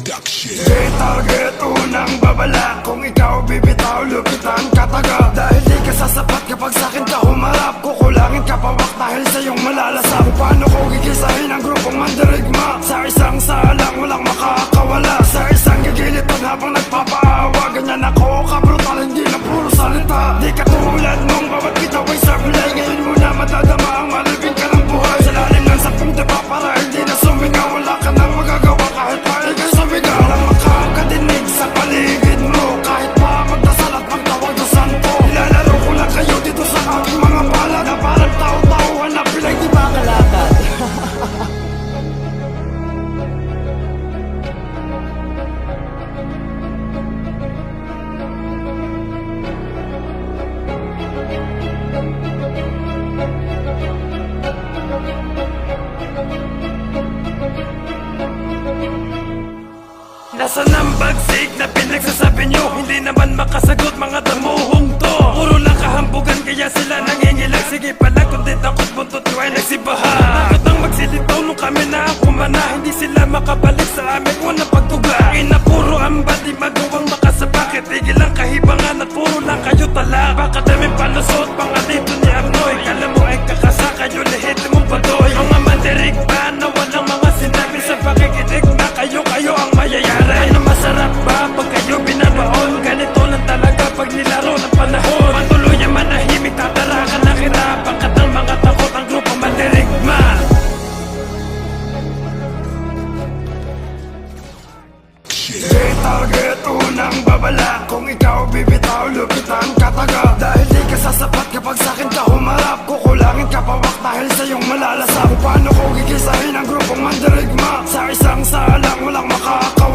Production. Di target unang babala. Kung ikaw bibitaw, lupitan kataga. Dahil di ka sasapat kapag sa'kin ka humarap. Kukulangin ka pawak dahil sa iyong malalasap. Paano ko gigisahin ang grupong mandirigma? Sa isang salang walang makakawala. Sa isang gigilitan habang nagpapaawa. Ganyan ako kabrutal, hindi na puro salita. Di ka tulad nung bawat bitaw ay sablay. Ngayon mo na madadama ang malibing ka ng buhay. Sa lalim ng sapong diba para hindi na sumigaw. Wala ka nang magagawa kahit palig ay sumigaw. Walang makakadinig sa paligid mo. Kahit pa magdasal at magtawag sa santo. Nilalaro ko lang kayo dito sa aking mga palad. Na parang tao-tauhan na pilay di ba kalakad. Nasaan ang bagsik na pinagsasabi nyo? Hindi naman makasagot mga damuhong to. Puro lang kahambugan kaya sila nangingilag. Sige pala kung di takot buntot nyo ay nagsibahan. Takot ang magsilitaw nung kami na ako mana. Hindi sila makabalik sa aming unang pagtuga. Ina puro amba di magawang makasabakit. Tigil lang kahibangan at puro lang kayo tala. Baka daming palusot mga dito ni Arnoy. Kala mo ay kakasa kayo lihit mong badoy. Mga mandirig ba na walang mga sinabi sa pakikinig na kayo ang mayayari. Ano masarap ba pag kayo binabaon? Ganito lang talaga pag nilaro ng panahon. Patuloy ang manahimik, tatarakan na kirapan ka ng mga takot ang grupo mandirigma. Di target unang babala. Kung ikaw bibitaw, lupitan kataga. Dahil di ka sasapat kapag sa'kin ka humarap. Kukulangin ka pawak dahil sa iyong malalasap. Paano ko gigisahin ang grupong mandirigma? Sa isang salang walang makakaw.